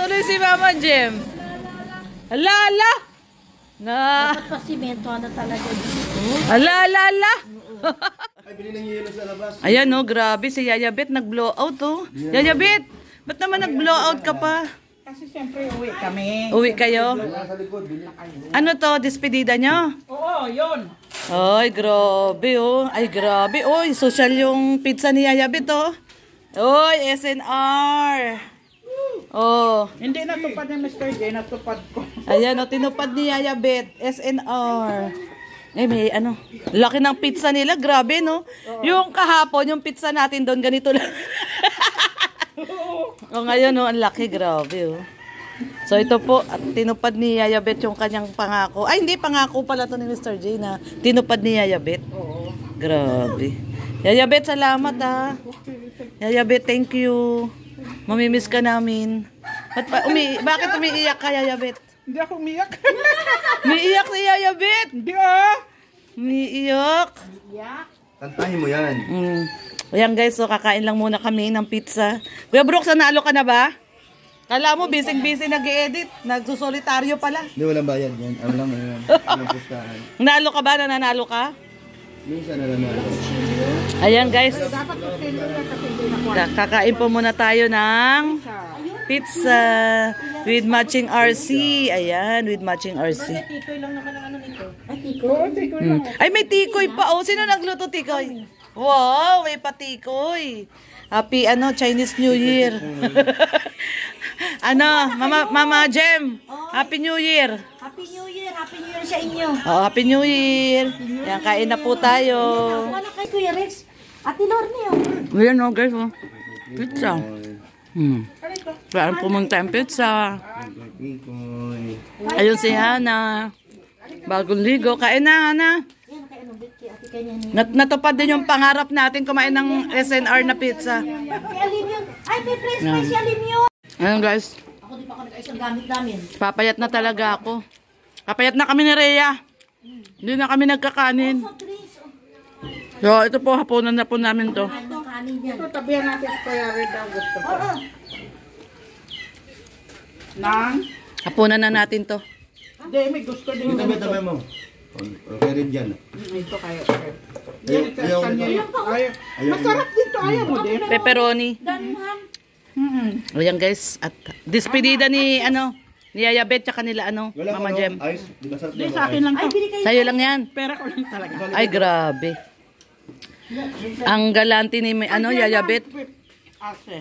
Tuloy si Mama Jem. Ala, ala. Na. Dapat pa simento na talaga. Ala, ala, ala. Ay, bili ng yelo sa labas. Ayan no, grabe si Yaya Bet nag-blow out oh. Yaya Bet, ba't naman nag-blow out ka pa? Kasi siyempre uwi kami. Uwi kayo? Sa likod, bili. Ano to, despedida nyo? Oo, yun. Ay, grabe oh. Ay, grabe. Oy, social yung pizza ni Yaya Bet oh. Oy, SNR. Oh. Hindi natupad ni Mr. J, natupad ko. Ayan oh, tinupad ni Yaya Bet. SNR. Eh, may ano. Laki ng pizza nila. Grabe, no? Yung kahapon, yung pizza natin doon, ganito lang. O ngayon, no, ang laki. Grabe, oh. So, ito po, at tinupad ni Yaya Bet yung kanyang pangako. Ay, hindi, pangako pala to ni Mr. J na tinupad ni Yaya Bet. Oo. Grabe. Yaya Bet, salamat, ha. Yaya Bet, thank you. Mamimiss ka namin. Bakit umiiyak ka, Yaya Bet? Hindi ako umiyak. Umiiyak si Yaya Bet. Hindi ah. Umiiyak. Kantahin mo yan. Ayan guys, so kakain lang muna kami ng pizza. Kuya Brooks, nanalo ka na ba? Kala mo, busy-busy nag-i-edit. Nagsusolitaryo pala. Hindi, walang bayad yan. Ano lang, ano. Walang pustahan. Nanalo ka ba? Nanalo ka? Minsan na lang ako. Ayan guys, Dapat kasi hindi na kakain po muna tayo ng pizza with matching RC. Ayan, with matching RC. Tikoy lang naman ang ano nito. Ay, Oo, tikoy lang. Ay, may tikoy pa. Oh, sino nagluto tikoy? Wow, may patikoy. Happy Chinese New Year. Mama Jem, Happy New Year. Happy New Year! Happy New Year sa inyo! Oh, Happy New Year. Yan, kain na po tayo. Wala kay Kuya Rex. Ate Lorne oh. Ayan o guys, oh. Pizza. Saan pumunta ang pizza? Ikoy. Ayun si Hana. Bagong ligo. Kain na, Hana. Yan, kay ano, Betty, ate kanya niya. Natupad din yung pangarap natin kumain ng SNR na pizza. Kay Alim yun. Ay, may press pa si Alim yun. Ayun guys, Ako di pa ako nag-ayos gamit namin. papayat na talaga ako. Papayat na kami ni Rhea. Hindi na kami nagkakanin. So, Chris, oh. So, ito po, hapunan na po namin to. Kain ng kanin yan. Ito, tabihan natin sa Kuya Red daw gusto ko. Oo. Nang? Hapunan na natin to. Hindi, may gusto din. Tabi mo. Okay rin dyan. Ito kayo. Ayaw Kanya nito. yun. Masarap dito. Ayaw mo din. Pepperoni. Danuhan. Ayan guys, at despedida ni ni Yaya Bet tsaka nila Wala Mama ko, Jem. Ice. Di ba sarap Hindi, na sa akin lang Ay, to. bili kayo. Sa'yo lang yan. Pera ko lang talaga. Ay, grabe. Ang galante ni Yaya Bet. Ase.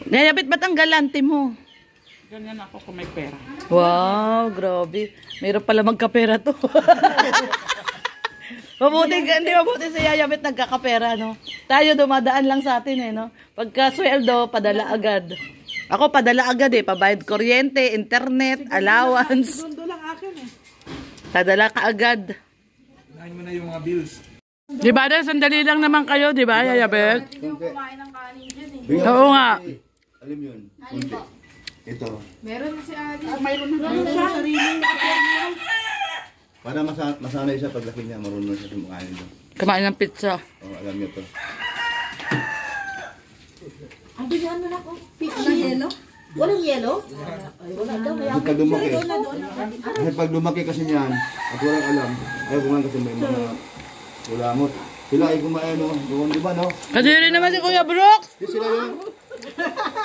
Yaya Bet, ba't ang galante mo? Ganyan ako kung may pera. Wow, grabe. Mayroon pala magkapera to. Mabuti si Yaya Bet nagkakapera, no? Tayo dumadaan lang sa atin, no? Pagka sweldo, padala agad. Ako, padala agad, pabayad kuryente, internet, allowance. Doon lang akin Padala ka agad. Kunahin mo na yung mga bills. Di ba, sandali lang naman kayo, di ba, Yaya Bet? Kumain ng kanin dyan eh. Bigyan Oo mo nga. si- Alam yun. Kunti. Ito. Mayroon siya sarili. Para masanay siya paglaki niya. Marunong siya kumakain ito. Kumain ng pizza. Oh, alam niya to. Ang bilihan mo na ko. Walang yelo? Walang yelo? Ay, wala daw. Kaya Kasi pag lumaki. Kasi pag lumaki kasi niyan, at walang alam, ayaw kumain kasi may mga ulamot. Sila ay kumain, no? Doon, di ba, no? Kasi rin naman si Kuya Brooks. Di sila yun.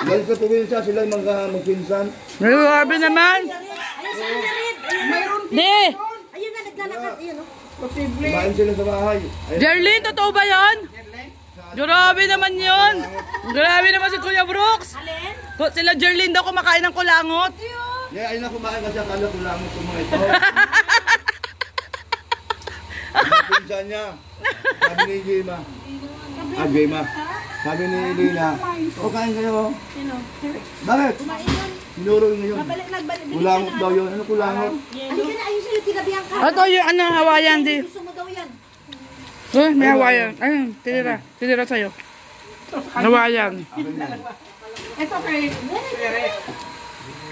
Dahil sa probinsya, sila yung magpinsan. Grabe naman. ayun si Kuya Red. Ayun. Di! Ayun na, naglalakad. Ayun oh. Posible. Kumain sila sa bahay. Ayun. Jerlyn, totoo ba yun? Grabe naman yun. Grabe naman si Kuya Brooks. Alin? Sila Jerlyn daw kumakain ng kulangot. Yeah, ayun na kumain kasi akala ko lang ito mga ito. Pinsan niya. Sabi ni Jema. Jema. Sabi ni Lina, o kain kayo. Sino? Bakit? Sinuro yun ngayon. Nagbalik. Kulangot daw yun. Ano kulangot? Halika na, ayun sa'yo, tinabihan ka. Ito yung Hawaiian di. Gusto mo daw yan. May Hawaiian. Ayun, tinira sa'yo. Hawaiian. Ito kay Red.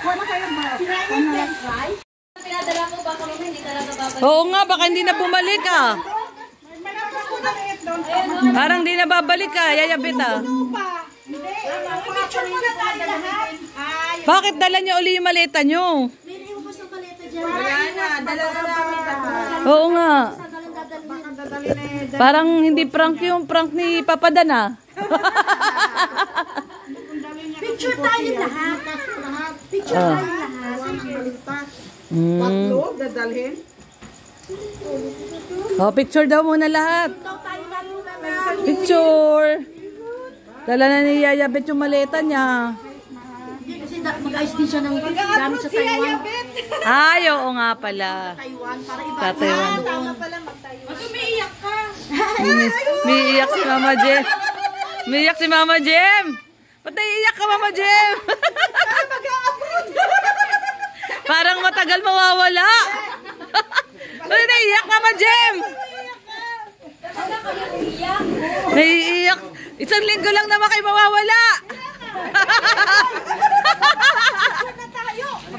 Wala kayo ba? Sinayin french fries. Pinadala mo baka mo hindi talaga babalik. Oo nga, baka hindi na bumalik ah. Malakas ko na liit doon. Parang hindi na babalik ah, Yaya Bet ah. Hindi. Picture mo na tayo lahat. Bakit dala niyo uli yung maleta niyo? May naiubos ng maleta dyan. Wala na, dala na namin lahat. Oo nga. Saan ka lang dadalhin? Baka dadali na eh. Parang hindi prank yung prank ni Papa Dan ah. Picture tayo lahat. Picture tayo lahat. Tatlo, dadalhin. Oh, picture daw muna lahat. Ikaw tayo lahat muna na. Picture. Dala na ni Yaya Bet yung maleta niya. Kasi mag-ayos din siya ng gamit sa Taiwan. Ay, oo nga pala. Taiwan, para iba. Sa Taiwan. Ba't umiiyak ka? Umiiyak si Mama Jem. Umiiyak si Mama Jem. Ba't naiiyak ka, Mama Jem? Parang matagal mawawala. Ba't naiiyak, Mama Jem? Naiiyak. Isang linggo lang naman kayo mawawala.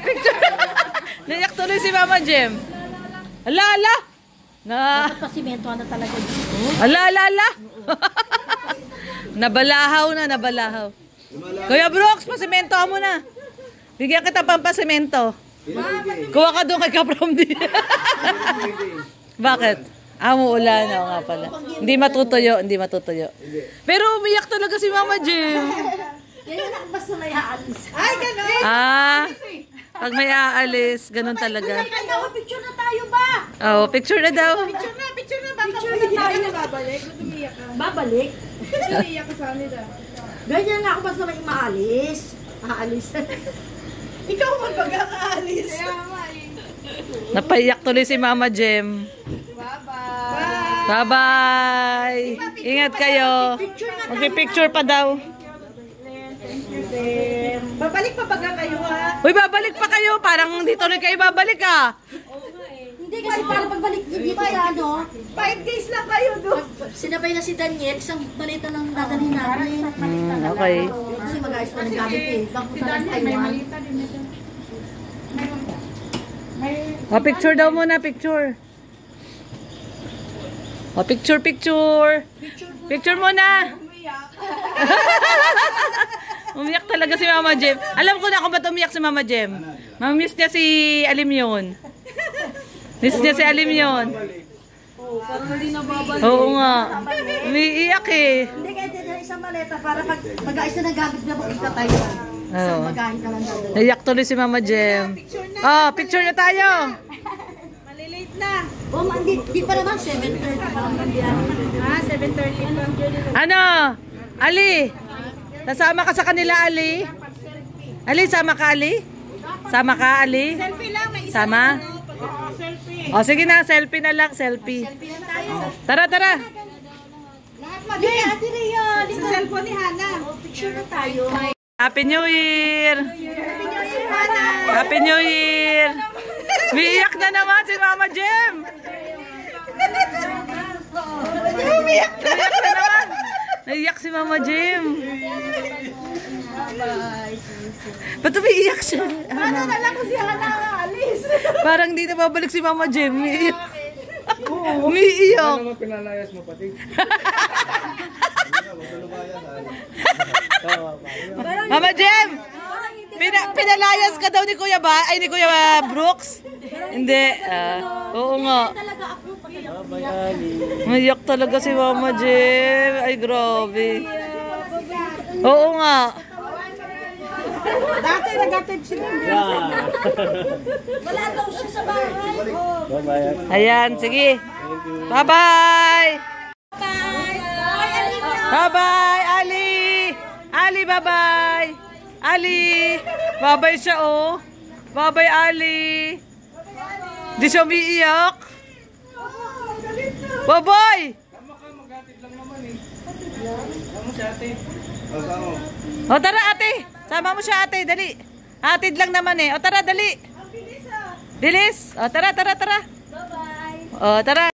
Picture. Naiyak tuloy si Mama Jem. Ala, ala. Na. Dapat pasimento na talaga dito. Ala, ala, ala. Nabalahaw na, nabalahaw. Kuya Brooks, pasimento mo na. Bigyan kita pampasimento. Kuha ka doon kay Kapramdi. Bakit? Umuulan, oo nga pala. Hindi matutuyo, hindi matutuyo. Pero umiyak talaga si Mama Jem. Yan yung nakabas na may aalis. Ay, gano'n. Ah, pag may aalis, ganun talaga. Kaya picture na tayo ba? Oh, picture na daw. Picture na. Baka pala tayo babalik. Ba't umiiyak ka? Babalik. Umiiyak ka sa nila. Ganyan nga ako basta may maalis. Aalis. Ikaw man pag-aalis. Napaiyak tuloy si Mama Jem. Bye-bye. Bye-bye. Ingat kayo. Magpipicture pa daw. Babalik pa baga kayo ha? Uy, babalik pa kayo. Parang hindi tuloy kayo babalik ah. Hindi kasi para pagbalik dito sa ano, 5 days lang kayo doon. sinabay na si Daniel, isang balita ng dadalhin natin. Okay. Kasi mag-ayos pa ng gamit eh. Bangkutan ng Taiwan. Oh, picture daw muna, picture. Oh, picture, picture. Picture muna. Umiyak talaga si Mama Jem. Alam ko na kung ba't umiyak si Mama Jem. Mamiss niya si Alim yun. Miss niya si Alim yun. Oo nga. Umiiyak eh. Hindi kaya din na isang maleta para mag-ayos na ng gamit na mag-ika tayo. Isang magahin ka lang dadalhin. Naiyak tuloy si Mama Jem. Oh, picture na tayo. Malilate na. Oh, di pa naman, 7:30 pa lang ng biyahe. Ah, 7:30 lang. Ano? Ali? Nasama ka sa kanila, Ali? Ali, sama ka, Ali? Sama ka, Ali? Selfie lang. May isa Sama? selfie. O, sige na, selfie na lang, selfie. Tara, tara. Lahat mag-game. Ate Rhea, Sa cellphone ni Hana. picture na tayo. Happy New Year! Happy New Year! Umiiyak na naman si Mama Jem! Umiiyak na naman! Naiyak si Mama Jem! Ba't umiiyak siya? Ano na lang ko si Hana alis. Parang di na babalik si Mama Jem. Umiiyak. Umiiyak. Ano pinalayas mo pati? Mama Jem! Pinalayas ka daw ni Kuya ni Kuya Brooks? Hindi. Oo nga. Talaga ako pag Umiiyak talaga si Mama Jem. Ay, grabe. Oo nga. Dati nag-atib sila. wala daw siya sa bahay. Ayan, sige. Bye-bye! Bye-bye, Ali! Ali, bye-bye! Ali! Bye-bye siya, oh. Bye-bye, Ali! Di siya umiiyak. Bye-bye! O, tara, ate. Sama mo siya, ate. Dali. Atid lang naman eh. O, tara, dali. Bilis. O, tara, tara, tara. Bye-bye. O, tara.